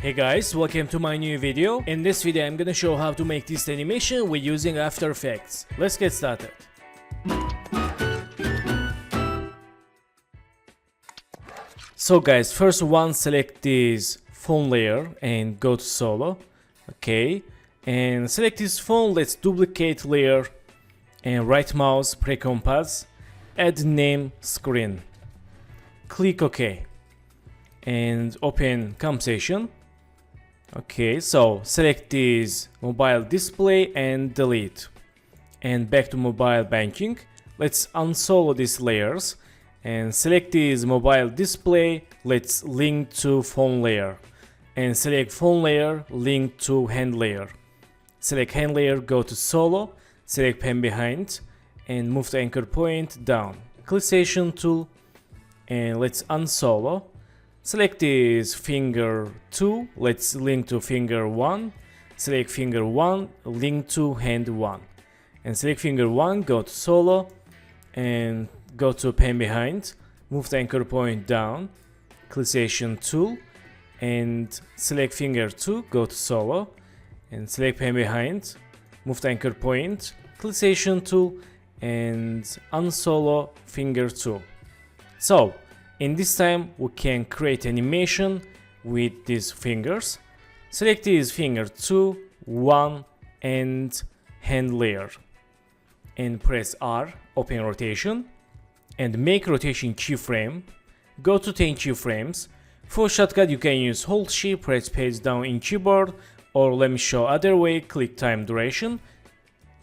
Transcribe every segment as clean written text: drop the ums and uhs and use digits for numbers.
Hey guys, welcome to my new video. In this video I'm gonna show how to make this animation with using After Effects. Let's get started. So guys, first one, select this phone layer and go to solo. Okay, and select this phone, let's duplicate layer and right mouse, pre-compass, add name screen. Click OK and open composition. Okay, so select this mobile display and delete. And back to mobile banking. Let's unsolo these layers and select this mobile display. Let's link to phone layer. And select phone layer, link to hand layer. Select hand layer, go to solo, select pen behind and move the anchor point down. Click session tool and let's unsolo. Select this finger 2, let's link to finger 1, select finger 1, link to hand 1, and select finger 1, go to solo, and go to pen behind, move the anchor point down, click session tool, and select finger 2, go to solo, and select pen behind, move the anchor point, click session tool, and unsolo finger 2. So, in this time, we can create animation with these fingers. Select this finger 2, 1 and hand layer. And press R, open rotation. And make rotation keyframe. Go to 10 keyframes. For shortcut, you can use Hold Shift, press page down in keyboard. Or let me show other way, click time duration.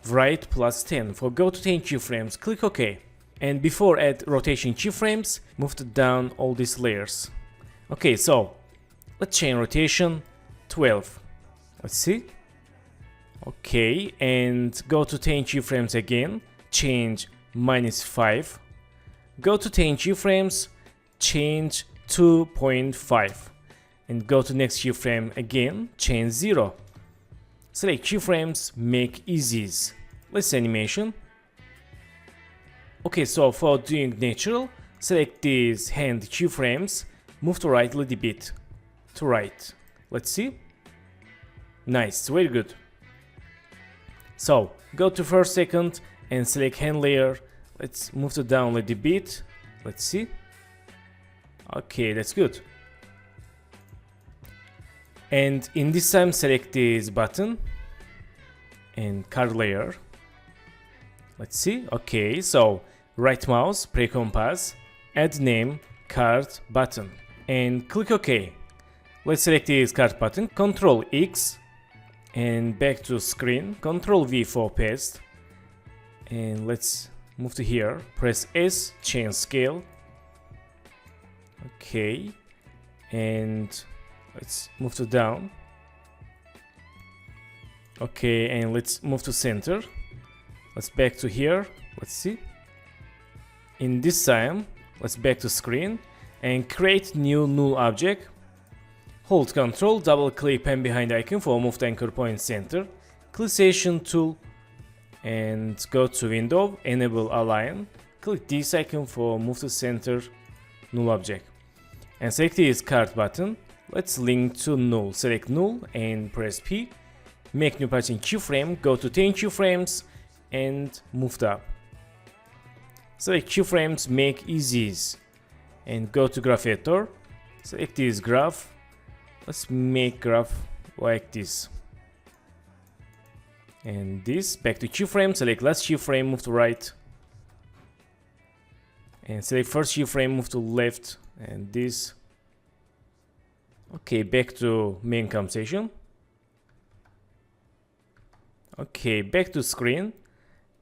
Right plus 10. For go to 10 keyframes, click OK. And before add rotation keyframes, move down all these layers. Okay, so let's change rotation 12. Let's see. Okay, and go to 10 keyframes again, change -5. Go to 10 keyframes, change 2.5. And go to next keyframe again, change 0. Select keyframes, make easies. Let's animation. Okay, so for doing natural, select these hand keyframes, move to right a little bit, to right. Let's see. Nice, very good. So, go to first second and select hand layer. Let's move it down a little bit. Let's see. Okay, that's good. And in this time, select this button and card layer. Let's see. Okay, so right mouse, pre-compass, add name, card button, and click OK. Let's select this card button, Ctrl X, and back to screen, Ctrl V for paste, and let's move to here, press S, change scale. Okay, and let's move to down. Okay, and let's move to center. Let's back to here. Let's see. In this time, let's back to screen and create new null object. Hold Ctrl, double click pen behind icon for move the anchor point center. Click session tool and go to window, enable align. Click this icon for move to center null object. And select this card button. Let's link to null. Select null and press P. Make new partition keyframe, go to 10 keyframes and move it up. Select keyframes, make easies, and go to graph editor. Select this graph. Let's make graph like this. And this, back to keyframe, select last keyframe, move to right. And select first keyframe, move to left, and this. Okay, back to main composition. Okay, back to screen.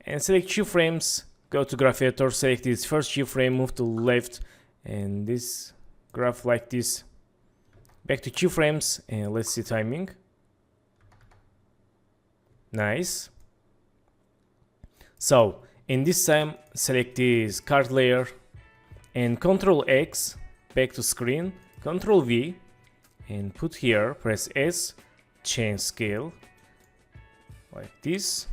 And select keyframes, go to graph editor, select this first keyframe, move to left, and this graph like this. Back to keyframes, and let's see timing. Nice. So, in this time, select this card layer, and Ctrl X, back to screen, Ctrl V, and put here, press S, change scale, like this.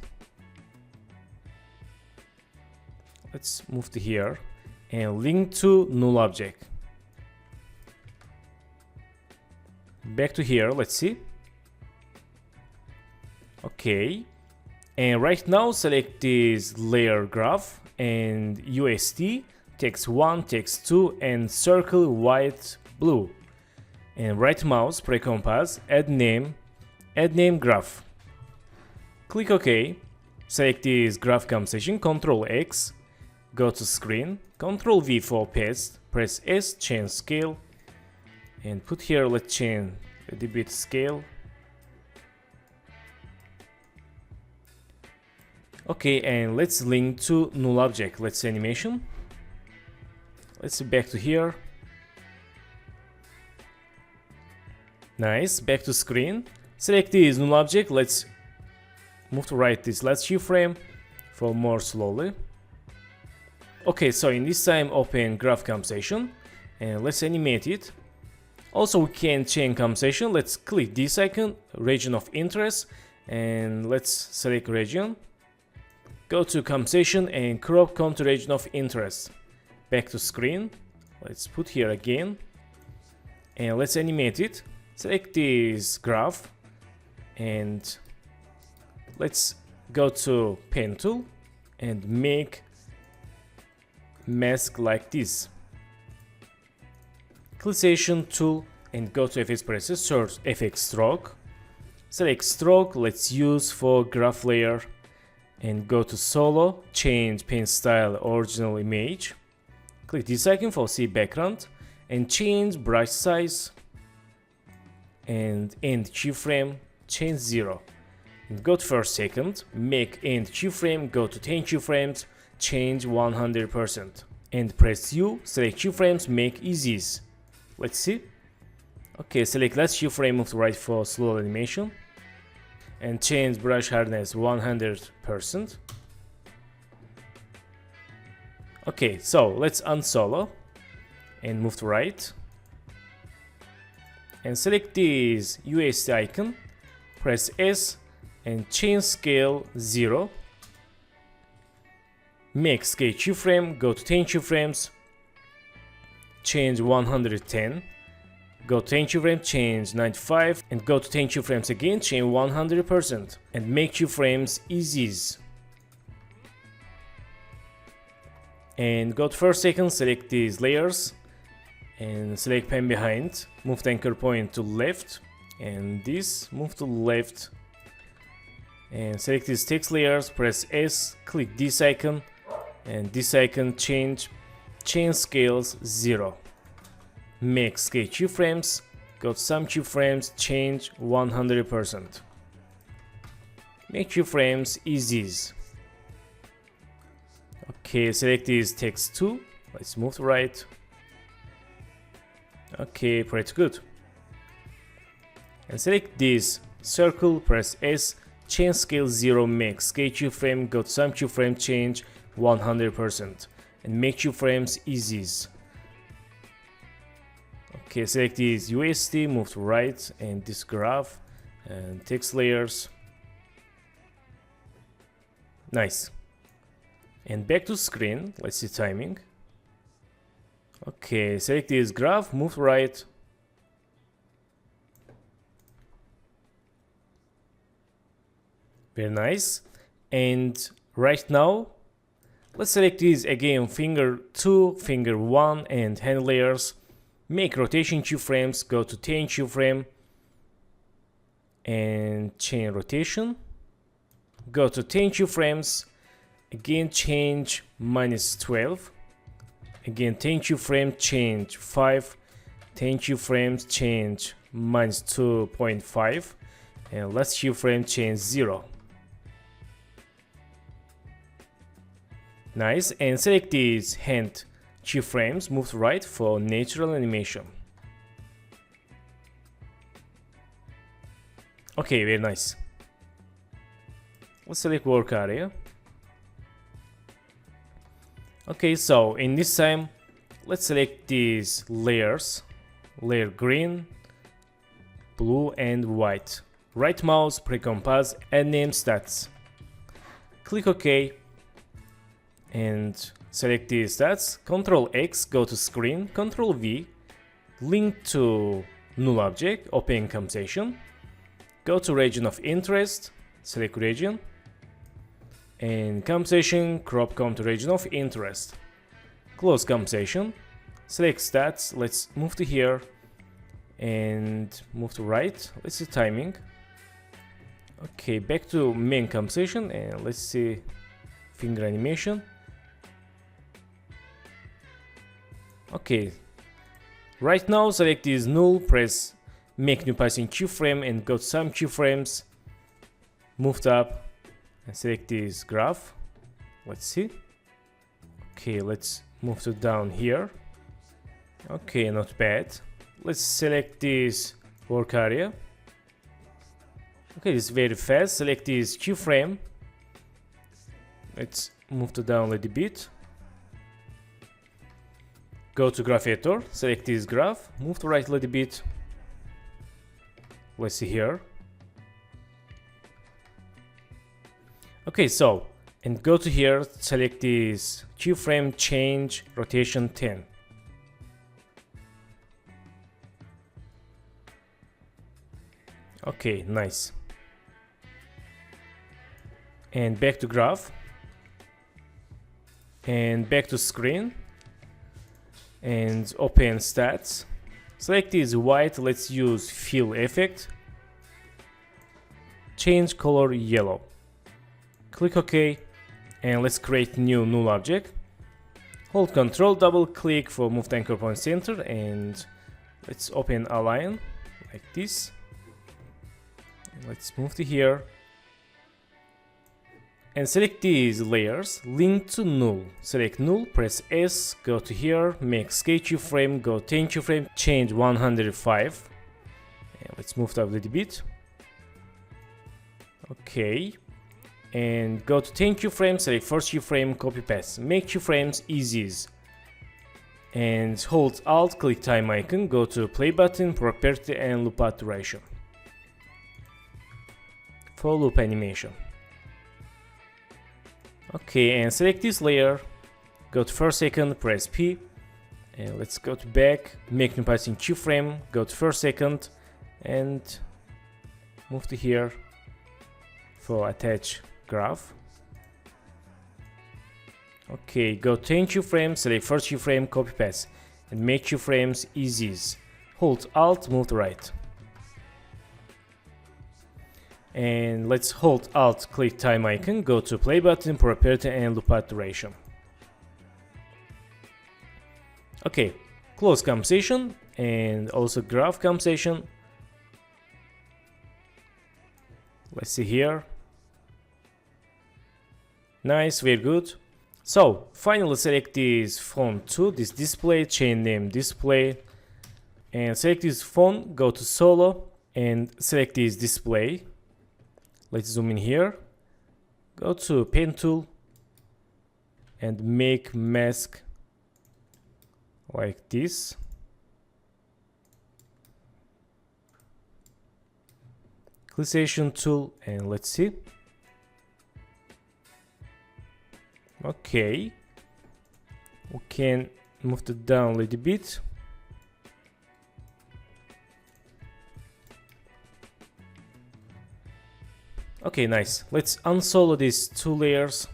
Let's move to here and link to null object. Back to here, let's see. Okay, and right now select this layer graph and UST, text 1, text 2, and circle white, blue. And right mouse, pre-compass, add name graph. Click OK. Select this graph composition, Ctrl X, go to screen, Ctrl V for paste, press S, change scale, and put here, let's change the bit scale. Okay, and let's link to null object. Let's see animation. Let's see, back to here. Nice, back to screen. Select this null object. Let's move to right this last keyframe for more slowly. Okay, so in this time open graph composition and let's animate it. Also we can change composition. Let's click this icon, region of interest, and let's select region. Go to composition and crop contour region of interest. Back to screen. Let's put here again. And let's animate it. Select this graph. And let's go to pen tool and make mask like this. Click selection tool and go to FX presses, search FX stroke. Select stroke, let's use for graph layer. And go to solo, change pen style original image. Click this icon for see background and change brush size and end keyframe, change 0. And go to first second, make end keyframe, go to 10 keyframes, change 100%. And press U, select keyframes, make easies. Let's see. Okay, select last keyframe, move to right for slow animation. And change brush hardness 100%. Okay, so let's unsolo and move to right. And select this USD icon, press S and change scale 0. Make scale keyframe, go to 10 keyframes, change 110. Go to 10 keyframes, change 95, and go to 10 keyframes again, change 100%, and make keyframes easies. And go to first second, select these layers, and select pen behind, move the anchor point to left, and this, move to left, and select these text layers, press S, click this icon, and this icon, change scales 0. Make scale keyframes, go to some keyframes, change 100%. Make keyframes easies. Okay, select this text 2, let's move to right. Okay, pretty good. And select this circle, press S, change scale 0, make scale keyframe, go to some keyframe, change 100%. And make keyframes easies. Okay, select this USD, move to right, and this graph, and text layers. Nice. And back to screen, let's see timing. Okay, select this graph, move to right. Very nice. And right now, let's select this again, finger 2, finger 1, and hand layers. Make rotation keyframes, go to 10 keyframe and change rotation. Go to 10 keyframes, again change -12. Again 10 keyframe, change 5. 10 keyframes, change -2.5. And last keyframe, change 0. Nice, and select these hand keyframes, move to right for natural animation. Okay, very nice. Let's select work area. Okay, so in this time, let's select these layers. Layer green, blue, and white. Right mouse, pre-compass, add name stats. Click OK. And select these stats, Ctrl X, go to screen, Ctrl V, link to null object, open compensation, go to region of interest, select region, and compensation crop come to region of interest. Close compensation, select stats, let's move to here and move to right. Let's see timing. Okay, back to main compensation and let's see finger animation. Okay, right now select this null, press make new passing keyframe and go to some keyframes, moved up and select this graph. Let's see. Okay, let's move to down here. Okay, not bad. Let's select this work area. Okay, this is very fast. Select this keyframe. Let's move to down a little bit. Go to graph editor, select this graph, move to right a little bit. Let's see here. Okay, so, and go to here, select this keyframe, change, rotation 10. Okay, nice. And back to graph. And back to screen. And open stats. Select this white, let's use fill effect. Change color yellow. Click OK. And let's create new null object. Hold Ctrl, double click for move the anchor point center, and let's open align like this. Let's move to here and select these layers, link to null. Select null, press S, go to here, make scale keyframe, go 10 keyframe, change 105. And let's move it up a little bit. Okay. And go to 10 keyframes, select first keyframe, copy paste. Make keyframes easies. And hold Alt, click time icon, go to play button, property and loop out duration. For loop animation. Okay, and select this layer, go to first second, press P, and let's go to back, make new passing keyframe, go to first second, and move to here for attach graph. Okay, go 10 keyframes, select first keyframe, copy paste, and make keyframes easies. Hold Alt, move to right. And let's hold Alt, click time icon, go to play button, property and loop out duration. Okay, close compensation and also graph compensation. Let's see here. Nice, very good. So finally select this font 2, this display, chain name display, and select this font, go to solo and select this display. Let's zoom in here, go to pen tool and make mask like this. Clickation tool and let's see. Okay, we can move it down a little bit. Okay, nice. Let's unsolo these two layers.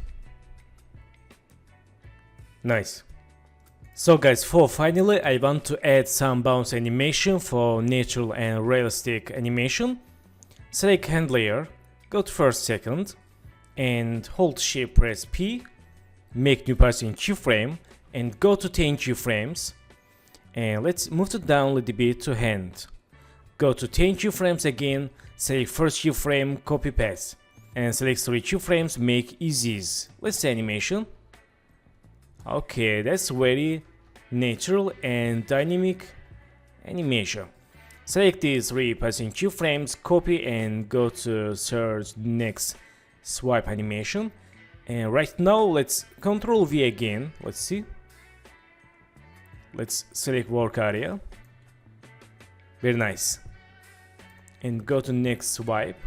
Nice. So guys, for finally, I want to add some bounce animation for natural and realistic animation. Select hand layer, go to first second, and hold shift, press P, make new passing keyframe, and go to 10 keyframes. And let's move it down a little bit to hand. Go to 10 keyframes again, select first keyframe, copy paste, and select 3 keyframes, make easies. Let's say animation. Okay, that's very natural and dynamic animation. Select these 3 passing keyframes, copy and go to search next swipe animation. And right now let's Ctrl V again. Let's see. Let's select work area. Very nice. And go to next swipe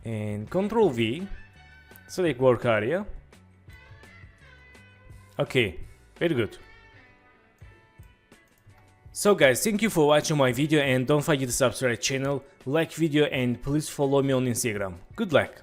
and Ctrl V, select work area. Okay, very good. So guys, thank you for watching my video and don't forget to subscribe channel, like video and please follow me on Instagram. Good luck!